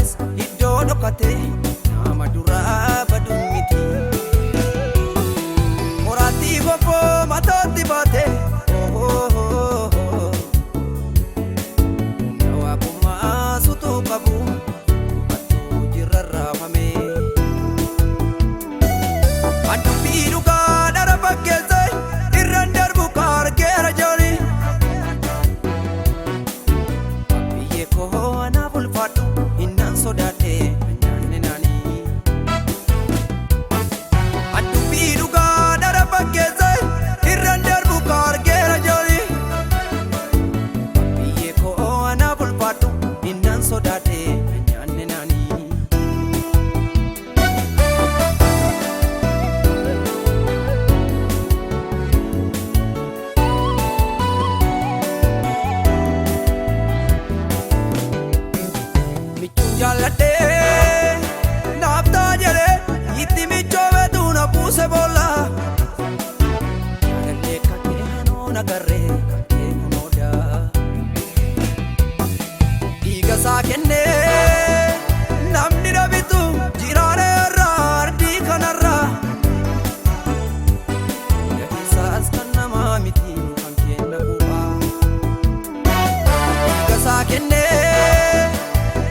waraanames iddoo dhokate nama duraa baduu miti. Moraatti bobboo matooti baate nawaakummaa sutuu qabu attuu jirra raafame. Addubbii dhugaa dhara fakkeesse irraan darbu kaargeera jooni. Biyyee koo anaaf ulfaadhu hinnaan sodaadhe nyaanne naanii. Addubbii dhugaa dhara fakkeesse irraan darbu kaargeera jooni. Biyyee koo anaaf ulfaadhu hinnaan sodaadhe nyaanne naanii. Jaalladhe naaf ta'a jedhee itti michoome duuna buuse boolla. Jaalallee kakkee hanoon agarree kakkee hunooda. Dhiiga isaa kennee namni dhabitu jiraanee irraa ardii kanarraa. Gahiisaas kan namaa miti kan kenna bu'aa. Dhiiga isaa kennee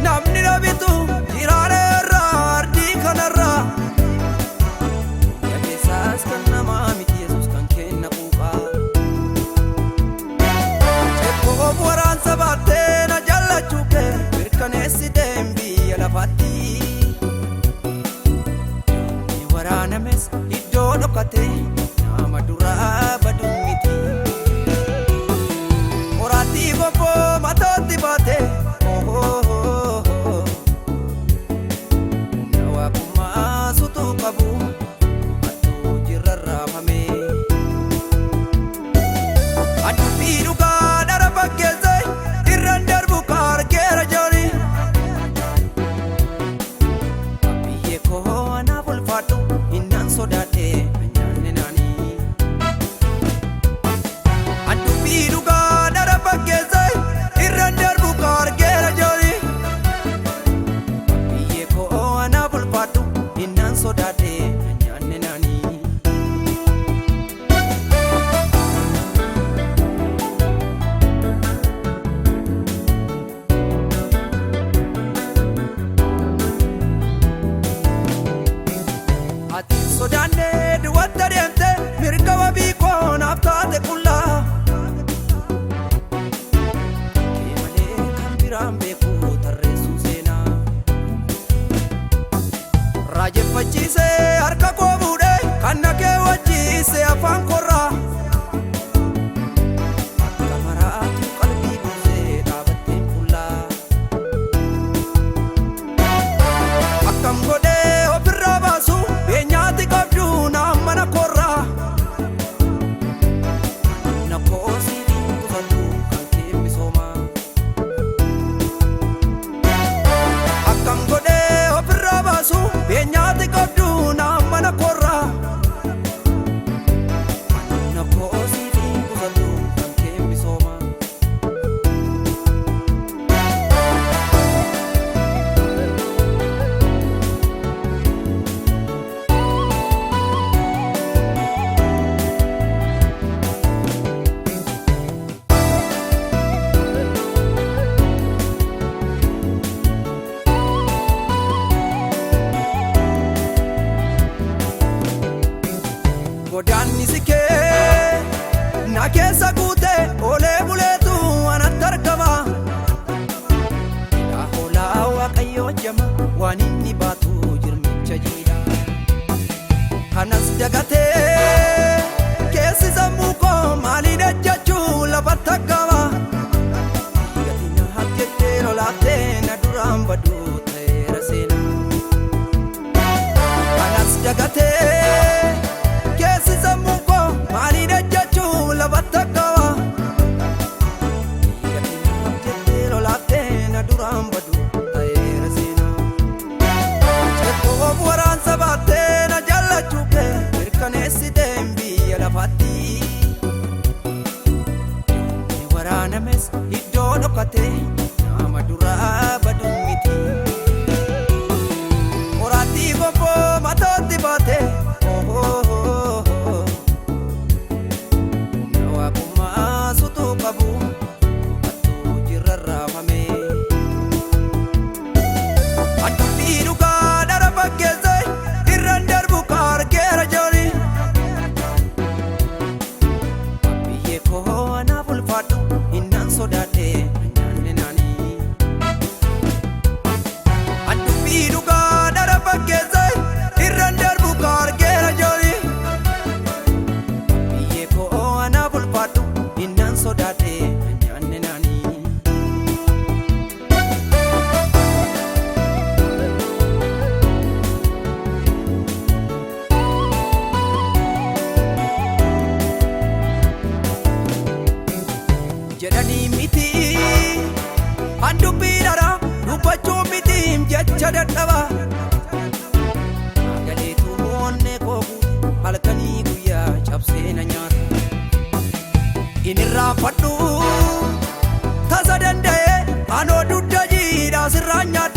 namni dhabitu jiraanee irraa ardii kanarraa. Gahiisaas kan namaa miti Yesuus kan kenna bu'aa. Jekkoo waraansa baattee na jaallachuu kee mirkaneessiteen biyya lafaatti. Ni waraanames iddoo dhokate nama duraa baduu miti. Moraatti bobboo matooti baate nawaakummaa sutuu qabu attuu jirra raafame. Addubbii dhugaa dhara fakkeesse irraan darbu kaargeera jooni. Biyyee koo anaaf ulfaadhu hinnaan sodaadhe nyaanne naanii. Addubbii dhugaa dhara fakkeesse irraan darbu kaargeera jooni. Biyyee koo anaaf ulfaadhu hinnaan sodaadhe nyaanne naanii. Ati sodaannee duwwatta deemte mirga wabii koo naaf taate qullaa. Kee malee kan biraan beeku tarreessuu seenaa. Raajeffachiisee harka koo fuudhee kan na keewwachiise afaan korraa. Akka maraatu qalbii buusee dhaabatteen fuullaa. Akkam godhee ofirraa baasu beenyaati qabdu naan mana korraa. Na koosii qusatu kan kee misoomaa. Akkam godhee ofirraa baasu beenyaati qabdu naan mana korraa. Na koosii qusatu kan kee misoomaa. Godaannisi kee na keessa guute olee buleetu anatti argama. Dhaa hoolaa Waaqayyoo jama waan inni baatu jirmicha jiidha. Kanas dagatee keessi sammuu koo maalidha jechuu lafatti argama. Gati na hafjettee lolaaftee na duraan baduu ta'eera seenaa. Kanas dagatee keessi sammuu koo maalidha jechuu lafatti argama. Gati na hafjettee lolaaftee na duraan baduu ta'eera seenaa. Jekkoo waraansa baattee na jaallachuu kee mirkaneessiteen biyya lafaatti. Ni waraanames iddoo dhokate nama duraa baduu miti. rarraafame. Addubbii dhugaa dara fakkeesse irraan darbu kaargeera jooni. Biyyee koo anaaf ulfaadhu hinnaan sodaadhe nyaanne naanii. Addubbii dhugaa dara fakkeesse irraan darbu kaargeera jooni. Biyyee koo anaaf ulfaadhu hinnaan sodaadhe nyaanne naanii. Jedhanii miti an dubbii dhara dubbachuu miti jecha dadhaba. Galeetu onnee koo halkanii guyyaa cabsee na nyaata. Inni irraanfadhu tasa danda'e anoo dugda jiidhaa sirraan nyaadha.